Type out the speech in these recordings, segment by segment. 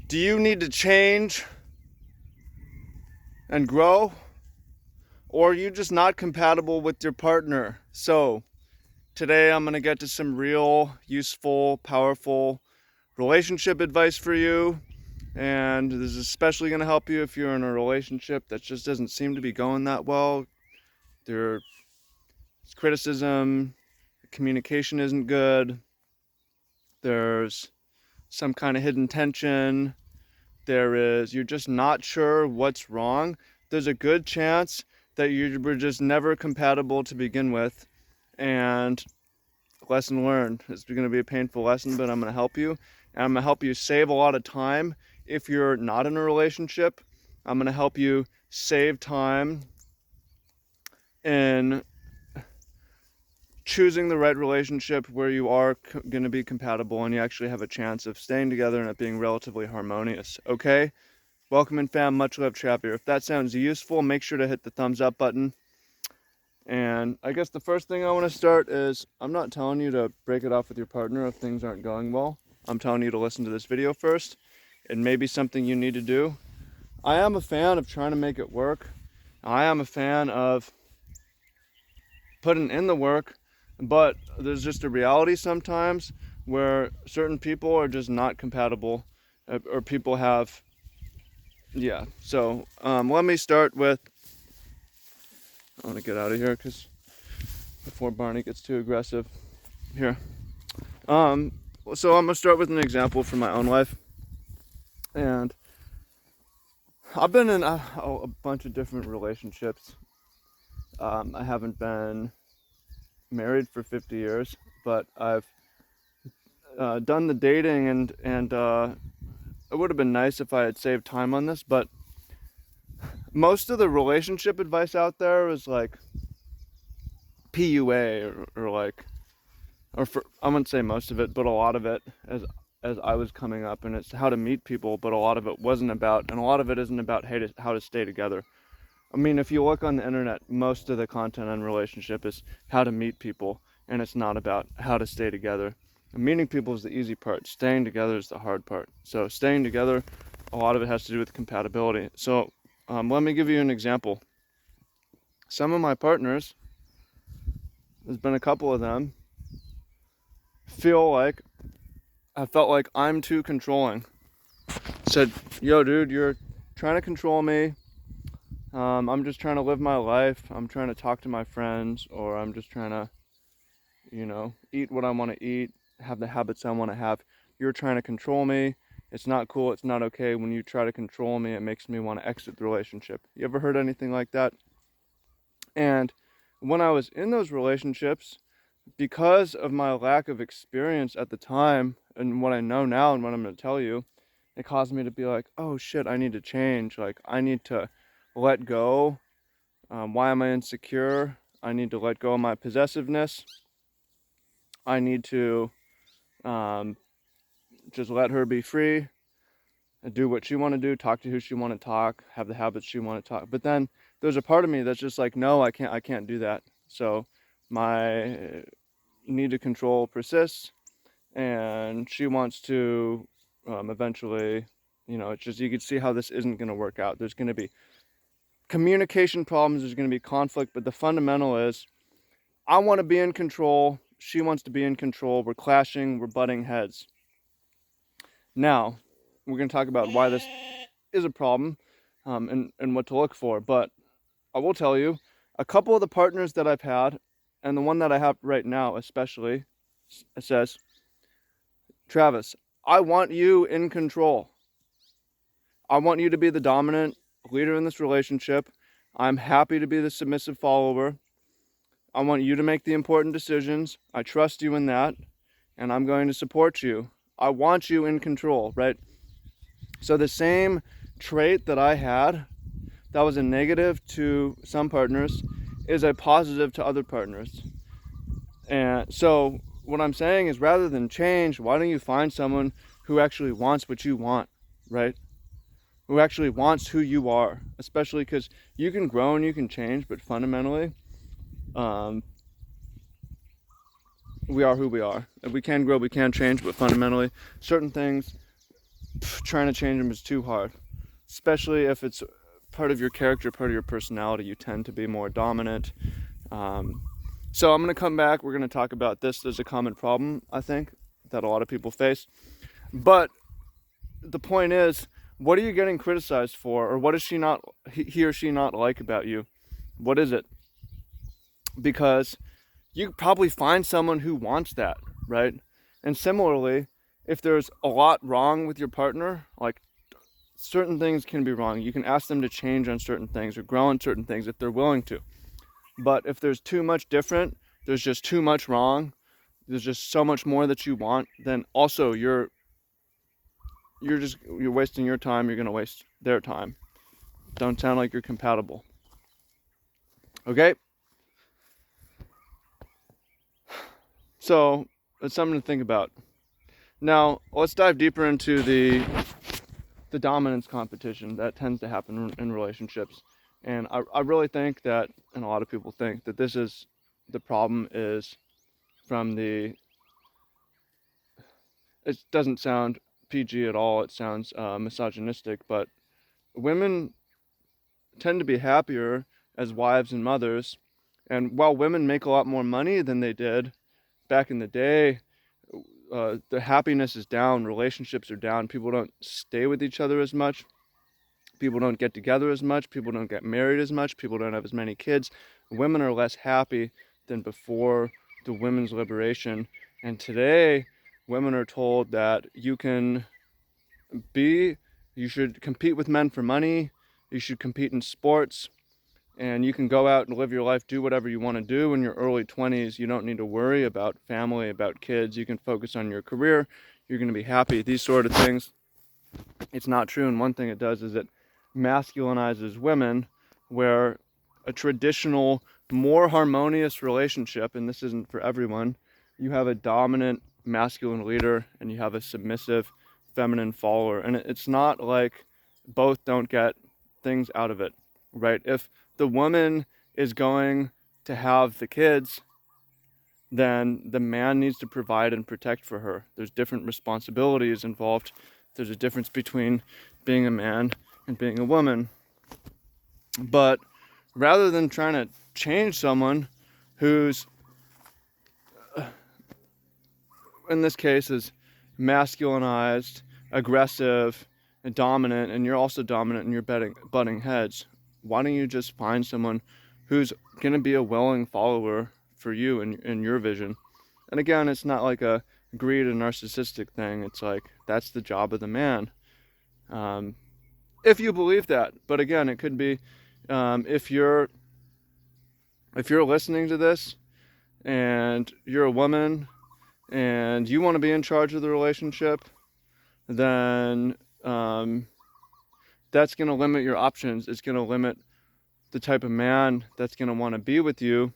Do you need to change and grow? Or are you just not compatible with your partner? So, today I'm going to get to some real, useful, powerful relationship advice for you. And this is especially going to help you if you're in a relationship that just doesn't seem to be going that well. There's criticism, communication isn't good, there's some kind of hidden tension, you're just not sure what's wrong. There's a good chance that you were just never compatible to begin with. And lesson learned. It's going to be a painful lesson, but I'm going to help you. And I'm going to help you save a lot of time if you're not in a relationship. I'm going to help you save time in choosing the right relationship where you are going to be compatible and you actually have a chance of staying together and it being relatively harmonious. Okay? Welcome in, fam. Much love, Trapper. If that sounds useful, make sure to hit the thumbs up button. And I guess the first thing I want to start is I'm not telling you to break it off with your partner if things aren't going well. I'm telling you to listen to this video first. It may be something you need to do. I am a fan of trying to make it work. I am a fan of putting in the work, but there's just a reality sometimes where certain people are just not compatible, or people have, yeah. So let me start with, I want to get out of here because before Barney gets too aggressive here. So I'm gonna start with an example from my own life, and I've been in a bunch of different relationships. I haven't been married for 50 years, but I've done the dating, and it would have been nice if I had saved time on this, but most of the relationship advice out there is like PUA or like, I wouldn't say most of it, but a lot of it as I was coming up, and it's how to meet people, but a lot of it wasn't about, and a lot of it isn't about how to stay together. I mean, if you look on the internet, most of the content on relationship is how to meet people, and it's not about how to stay together. And meeting people is the easy part. Staying together is the hard part. So staying together, a lot of it has to do with compatibility. So let me give you an example. Some of my partners, there's been a couple of them, I felt like I'm too controlling. Said, yo dude, you're trying to control me. I'm just trying to live my life. I'm trying to talk to my friends, or I'm just trying to, eat what I want to eat, have the habits I want to have. You're trying to control me. It's not cool. It's not okay. When you try to control me, it makes me want to exit the relationship. You ever heard anything like that? And when I was in those relationships, because of my lack of experience at the time and what I know now and what I'm going to tell you, it caused me to be like, oh shit, I need to change. Like, I need to let go. Why am I insecure? I need to let go of my possessiveness. I need to just let her be free and do what she want to do, talk to who she want to talk, have the habits she want to talk. But then there's a part of me that's just like, no, I can't do that. So my need to control persists, and she wants to eventually, it's just, you can see how this isn't going to work out. There's going to be communication problems, there's going to be conflict, but the fundamental is I want to be in control, she wants to be in control, we're clashing, we're butting heads. Now, we're going to talk about why this is a problem, and what to look for, but I will tell you, a couple of the partners that I've had, and the one that I have right now especially, it says, Travis, I want you in control. I want you to be the dominant leader in this relationship. I'm happy to be the submissive follower. I want you to make the important decisions. I trust you in that, and I'm going to support you. I want you in control, right? So the same trait that I had that was a negative to some partners is a positive to other partners. And so what I'm saying is, rather than change, why don't you find someone who actually wants what you want, right? Who actually wants who you are, especially because you can grow and you can change, but fundamentally, we are who we are. We can grow, we can change, but fundamentally, certain things trying to change them is too hard, especially if it's part of your character, part of your personality. You tend to be more dominant. So I'm going to come back. We're going to talk about this. There's a common problem, I think, that a lot of people face. But the point is, what are you getting criticized for? Or what does he or she not like about you? What is it? Because you could probably find someone who wants that, right? And similarly, if there's a lot wrong with your partner, like certain things can be wrong. You can ask them to change on certain things or grow on certain things if they're willing to. But if there's too much different, there's just too much wrong, there's just so much more that you want, then also you're wasting your time, you're going to waste their time. Don't sound like you're compatible. Okay? So, it's something to think about. Now, let's dive deeper into the dominance competition that tends to happen in relationships. And I really think that, and a lot of people think that the problem is from it doesn't sound PG at all, it sounds misogynistic, but women tend to be happier as wives and mothers. And while women make a lot more money than they did back in the day, the happiness is down, relationships are down, people don't stay with each other as much, people don't get together as much, people don't get married as much, people don't have as many kids. Women are less happy than before the women's liberation. And today, women are told that you should compete with men for money, you should compete in sports, and you can go out and live your life, do whatever you want to do in your early 20s. You don't need to worry about family, about kids. You can focus on your career. You're going to be happy. These sort of things. It's not true. And one thing it does is it masculinizes women, where a traditional, more harmonious relationship, and this isn't for everyone, you have a dominant masculine leader and you have a submissive feminine follower. And it's not like both don't get things out of it, right? If the woman is going to have the kids, then the man needs to provide and protect for her. There's different responsibilities involved. There's a difference between being a man and being a woman. But rather than trying to change someone who's, in this case, is masculinized, aggressive, and dominant, and you're also dominant and you're butting heads, why don't you just find someone who's going to be a willing follower for you and your vision? And again, it's not like a greed and narcissistic thing. It's like, that's the job of the man. If you believe that. But again, it could be, if you're listening to this and you're a woman and you want to be in charge of the relationship, then that's going to limit your options. It's going to limit the type of man that's going to want to be with you,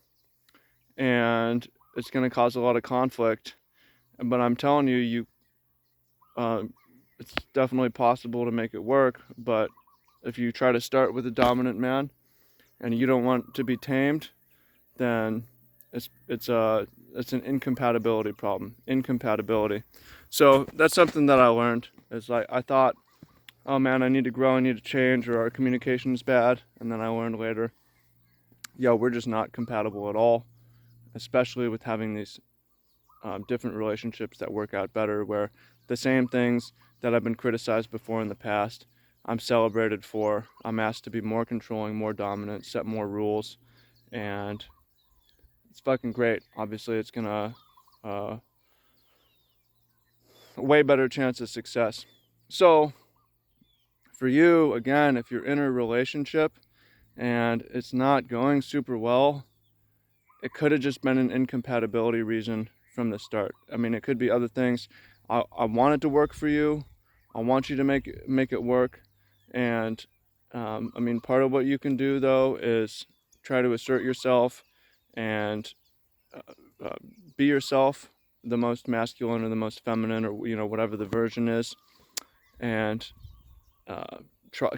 and it's going to cause a lot of conflict. But I'm telling you, it's definitely possible to make it work. But if you try to start with a dominant man and you don't want to be tamed, then it's an incompatibility problem. Incompatibility. So that's something that I learned. Is like, I thought, oh man, I need to grow, I need to change, or our communication is bad. And then I learned later, yo, we're just not compatible at all, especially with having these different relationships that work out better, where the same things that I've been criticized before in the past, I'm celebrated for. I'm asked to be more controlling, more dominant, set more rules, and it's fucking great. Obviously, it's gonna a way better chance of success. So for you, again, if you're in a relationship and it's not going super well, it could have just been an incompatibility reason from the start. I mean, it could be other things. I want it to work for you. I want you to make it work. And I mean, part of what you can do though is try to assert yourself and be yourself, the most masculine or the most feminine, or whatever the version is, and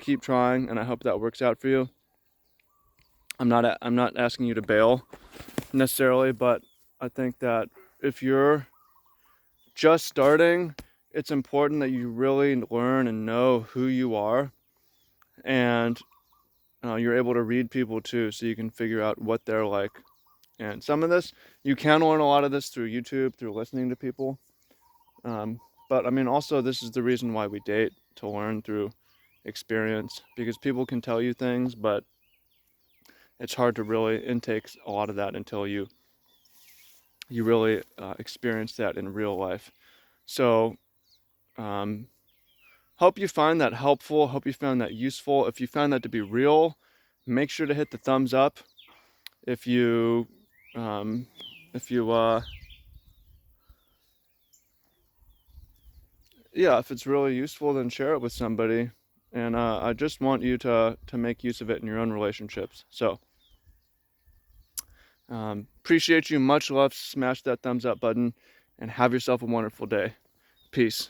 keep trying. And I hope that works out for you. I'm not asking you to bail necessarily, but I think that if you're just starting, it's important that you really learn and know who you are, and you're able to read people too, so you can figure out what they're like. And some of this, you can learn a lot of this through YouTube, through listening to people. But I mean, also, this is the reason why we date, to learn through experience, because people can tell you things, but it's hard to really intake a lot of that until you really experience that in real life. So, um, hope you find that helpful. Hope you found that useful. If you found that to be real, make sure to hit the thumbs up. If you, um, if you, yeah, if it's really useful, then share it with somebody. And I just want you to make use of it in your own relationships. So, appreciate you. Much love. Smash that thumbs up button, and have yourself a wonderful day. Peace.